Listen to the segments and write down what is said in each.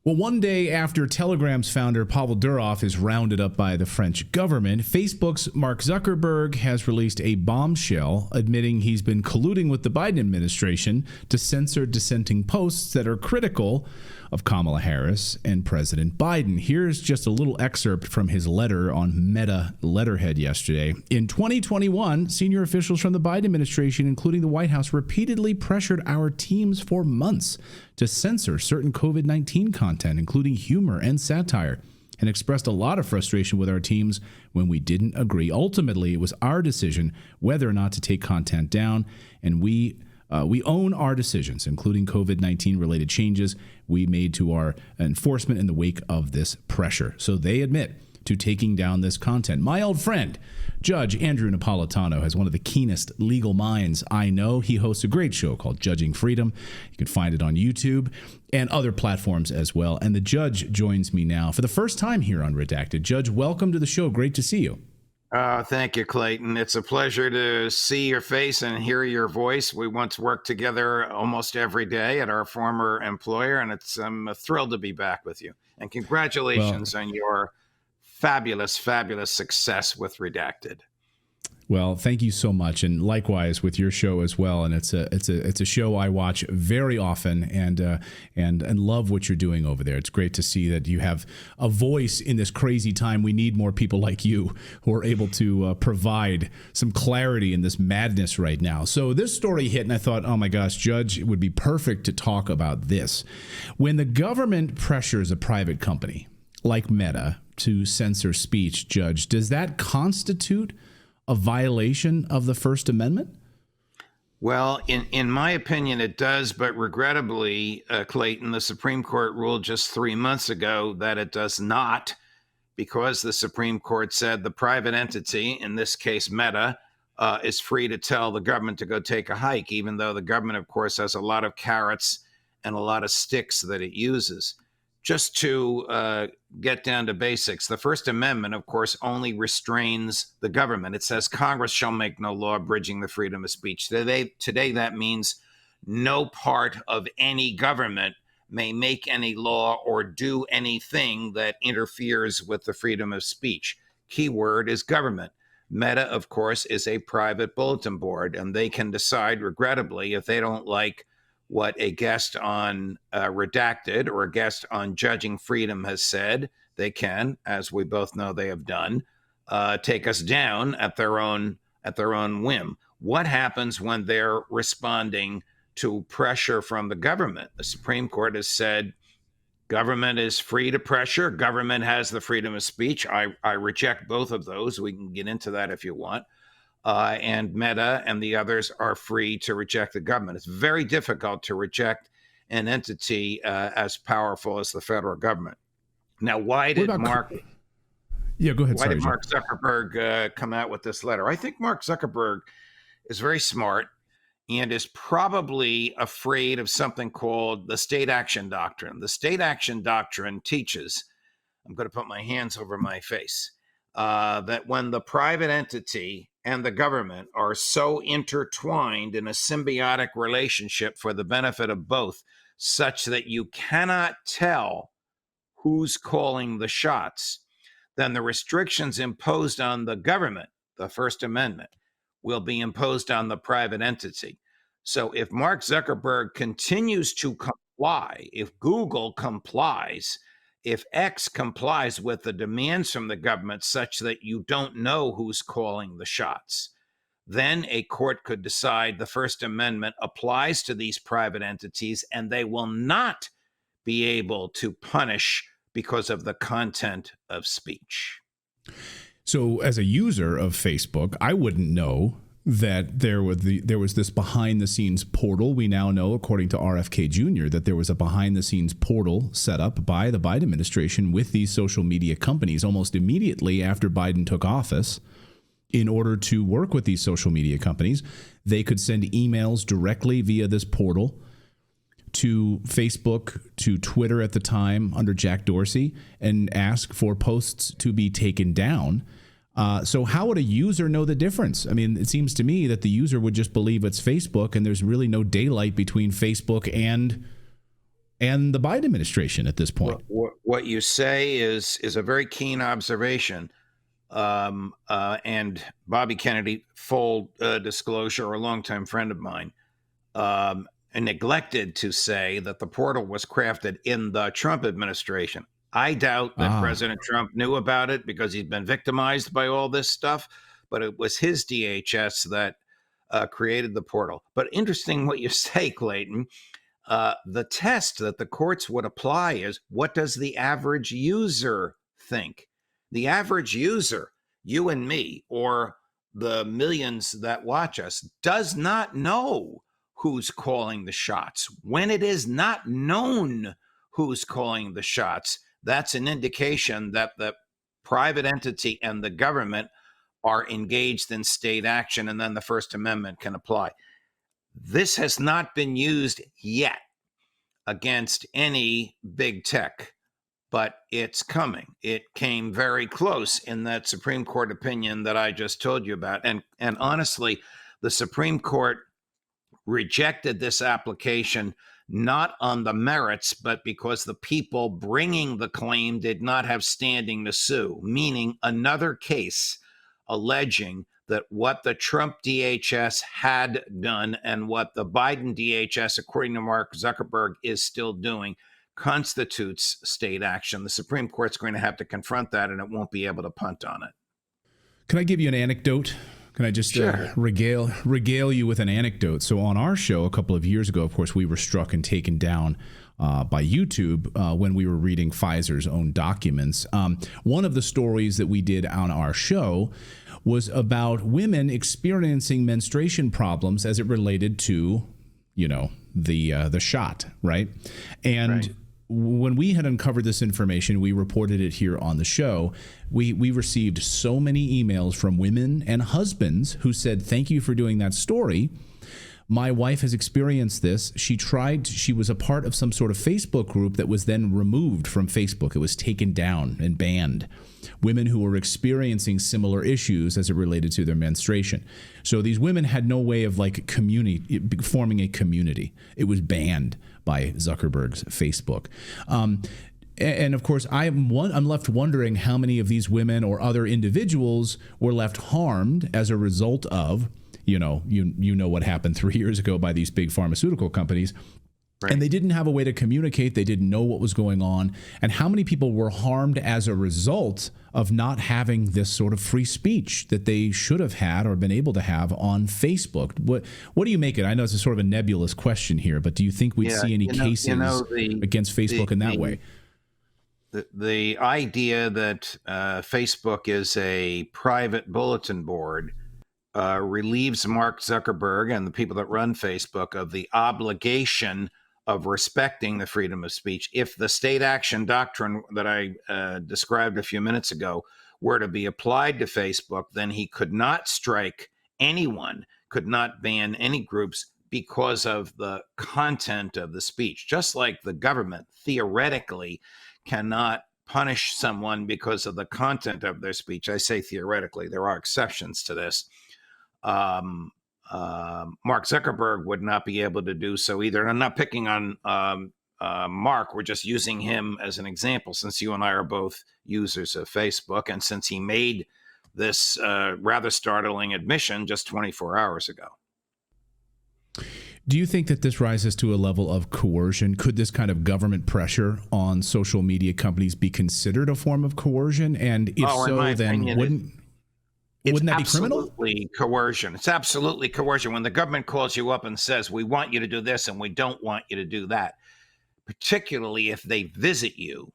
Well, one day after Telegram's founder Pavel Durov is rounded up by the French government, Facebook's Mark Zuckerberg has released a bombshell admitting he's been colluding with the Biden administration to censor dissenting posts that are critical of Kamala Harris and President Biden. Here's just a little excerpt from his letter on Meta letterhead yesterday. In 2021, senior officials from the Biden administration, including the White House, repeatedly pressured our teams for months to censor certain COVID-19 content, including humor and satire, and expressed a lot of frustration with our teams when we didn't agree. Ultimately, it was our decision whether or not to take content down, and we own our decisions, including COVID-19 related changes we made to our enforcement in the wake of this pressure. So they admit to taking down this content. My old friend, Judge Andrew Napolitano, has one of the keenest legal minds I know. He hosts a great show called Judging Freedom. You can find it on YouTube and other platforms as well. And the judge joins me now for the first time here on Redacted. Judge, welcome to the show. Great to see you. Thank you, Clayton. It's a pleasure to see your face and hear your voice. We once worked together almost every day at our former employer, and I'm thrilled to be back with you. And congratulations on your fabulous success with Redacted. Well, thank you so much, and likewise with your show as well. And it's a show I watch very often, and love what you're doing over there. It's great to see that you have a voice in this crazy time. We need more people like you who are able to provide some clarity in this madness right now. So this story hit, and I thought, oh my gosh, Judge, it would be perfect to talk about this. When the government pressures a private company like Meta to censor speech, Judge, does that constitute a violation of the First Amendment? Well, in my opinion, it does. But regrettably, Clayton, the Supreme Court ruled just 3 months ago that it does not, because the Supreme Court said the private entity, in this case Meta, is free to tell the government to go take a hike, even though the government, of course, has a lot of carrots and a lot of sticks that it uses. Just to get down to basics, the First Amendment, of course, only restrains the government. It says Congress shall make no law abridging the freedom of speech. Today, that means no part of any government may make any law or do anything that interferes with the freedom of speech. Key word is government. Meta, of course, is a private bulletin board, and they can decide, regrettably, if they don't like what a guest on Redacted or a guest on Judging Freedom has said, they can, as we both know they have done, take us down at their own whim. What happens when they're responding to pressure from the government? The Supreme Court has said government is free to pressure. Government has the freedom of speech. I reject both of those. We can get into that if you want. And Meta and the others are free to reject the government. It's very difficult to reject an entity as powerful as the federal government. Now, why did Mark Zuckerberg come out with this letter? I think Mark Zuckerberg is very smart and is probably afraid of something called the state action doctrine. The state action doctrine teaches, I'm going to put my hands over my face, that when the private entity and the government are so intertwined in a symbiotic relationship for the benefit of both, such that you cannot tell who's calling the shots, then the restrictions imposed on the government, the First Amendment, will be imposed on the private entity. So if Mark Zuckerberg continues to comply, if Google complies, if X complies with the demands from the government such that you don't know who's calling the shots, then a court could decide the First Amendment applies to these private entities and they will not be able to punish because of the content of speech. So as a user of Facebook, I wouldn't know that there was this behind-the-scenes portal. We now know, according to RFK Jr., that there was a behind-the-scenes portal set up by the Biden administration with these social media companies almost immediately after Biden took office. In order to work with these social media companies, they could send emails directly via this portal to Facebook, to Twitter at the time under Jack Dorsey, and ask for posts to be taken down. So how would a user know the difference? I mean, it seems to me that the user would just believe it's Facebook, and there's really no daylight between Facebook and and the Biden administration at this point. What you say is a very keen observation. And Bobby Kennedy, full disclosure, a longtime friend of mine, and neglected to say that the portal was crafted in the Trump administration. I doubt that President Trump knew about it because he's been victimized by all this stuff, but it was his DHS that created the portal. But interesting what you say, Clayton. The test that the courts would apply is, what does the average user think? The average user, you and me, or the millions that watch us, does not know who's calling the shots. When it is not known who's calling the shots, that's an indication that the private entity and the government are engaged in state action, and then the First Amendment can apply. This has not been used yet against any big tech, but it's coming. It came very close in that Supreme Court opinion that I just told you about. And honestly, the Supreme Court rejected this application not on the merits, but because the people bringing the claim did not have standing to sue, meaning another case alleging that what the Trump DHS had done and what the Biden DHS, according to Mark Zuckerberg, is still doing constitutes state action. The Supreme Court's going to have to confront that, and it won't be able to punt on it. Can I give you an anecdote? Can I just regale you with an anecdote? So on our show a couple of years ago, of course, we were struck and taken down by YouTube when we were reading Pfizer's own documents. One of the stories that we did on our show was about women experiencing menstruation problems as it related to, the shot, right? And when we had uncovered this information, we reported it here on the show. We received so many emails from women and husbands who said, "Thank you for doing that story. My wife has experienced this. She was a part of some sort of Facebook group that was then removed from Facebook. It was taken down and banned. Women who were experiencing similar issues as it related to their menstruation." So these women had no way of forming a community. It was banned by Zuckerberg's Facebook. And of course, I'm left wondering how many of these women or other individuals were left harmed as a result of, you know what happened 3 years ago by these big pharmaceutical companies. Right. And they didn't have a way to communicate. They didn't know what was going on. And how many people were harmed as a result of not having this sort of free speech that they should have had or been able to have on Facebook? What do you make it? I know it's a sort of a nebulous question here, but do you think we'd see any cases against Facebook in that way? The idea that Facebook is a private bulletin board relieves Mark Zuckerberg and the people that run Facebook of the obligation of respecting the freedom of speech. If the state action doctrine that I described a few minutes ago were to be applied to Facebook, then he could not strike anyone, could not ban any groups because of the content of the speech. Just like the government theoretically cannot punish someone because of the content of their speech. I say theoretically, there are exceptions to this. Mark Zuckerberg would not be able to do so either. And I'm not picking on Mark. We're just using him as an example, since you and I are both users of Facebook, and since he made this rather startling admission just 24 hours ago. Do you think that this rises to a level of coercion? Could this kind of government pressure on social media companies be considered a form of coercion? And if so, then wouldn't that be criminal? It's absolutely coercion. It's absolutely coercion. When the government calls you up and says, "We want you to do this and we don't want you to do that," particularly if they visit you,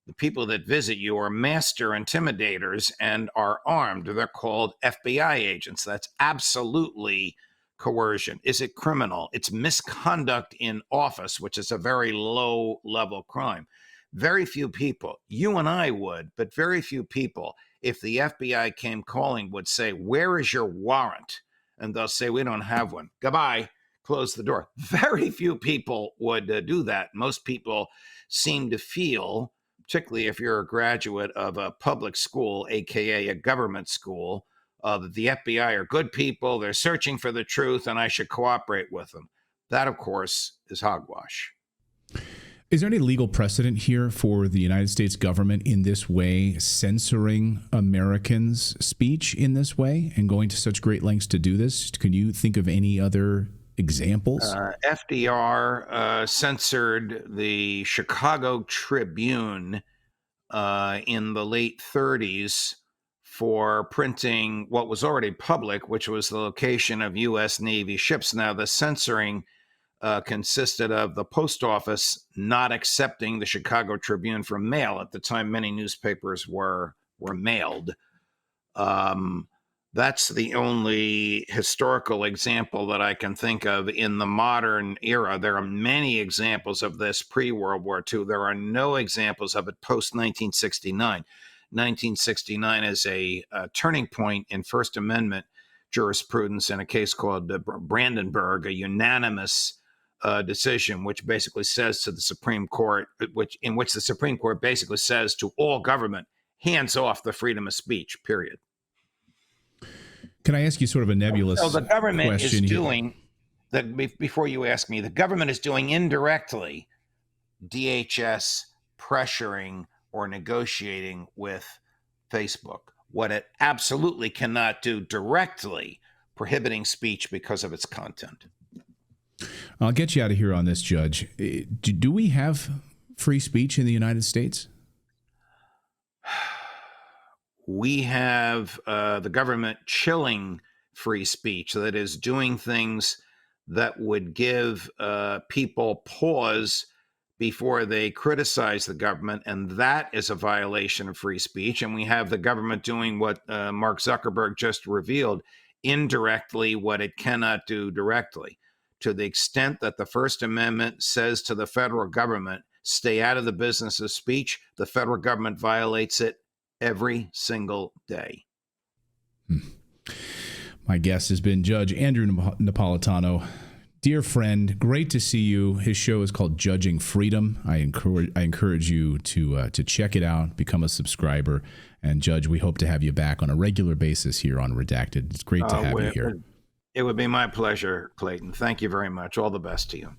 the people that visit you are master intimidators and are armed. They're called FBI agents. That's absolutely coercion. Is it criminal? It's misconduct in office, which is a very low-level crime. Very few people, you and I would, but very few people, if the FBI came calling, would say, "Where is your warrant?" And they'll say, "We don't have one. Goodbye." Close the door. Very few people would do that. Most people seem to feel, particularly if you're a graduate of a public school, aka a government school, that the FBI are good people, they're searching for the truth, and I should cooperate with them. That, of course, is hogwash. Is there any legal precedent here for the United States government in this way censoring Americans' speech in this way and going to such great lengths to do this? Can you think of any other examples? FDR censored the Chicago Tribune in the late 30s for printing what was already public, which was the location of U.S. Navy ships. Now, the censoring consisted of the post office not accepting the Chicago Tribune for mail. At the time, many newspapers were mailed. That's the only historical example that I can think of in the modern era. There are many examples of this pre-World War II. There are no examples of it post-1969. 1969 is a turning point in First Amendment jurisprudence in a case called Brandenburg, a unanimous decision, which basically says to the Supreme Court, in which the Supreme Court basically says to all government, hands off the freedom of speech, period. Can I ask you sort of a nebulous question? So the government is doing, before you ask me, the government is doing indirectly DHS pressuring or negotiating with Facebook. What it absolutely cannot do directly, prohibiting speech because of its content. I'll get you out of here on this, Judge. Do we have free speech in the United States? We have the government chilling free speech, that is, doing things that would give people pause before they criticize the government, and that is a violation of free speech. And we have the government doing what Mark Zuckerberg just revealed, indirectly what it cannot do directly. To the extent that the First Amendment says to the federal government, stay out of the business of speech, the federal government violates it every single day. My guest has been Judge Andrew Napolitano. Dear friend, great to see you. His show is called Judging Freedom. I encourage you to check it out, become a subscriber. And Judge, we hope to have you back on a regular basis here on Redacted. It's great to have you here. It would be my pleasure, Clayton. Thank you very much. All the best to you.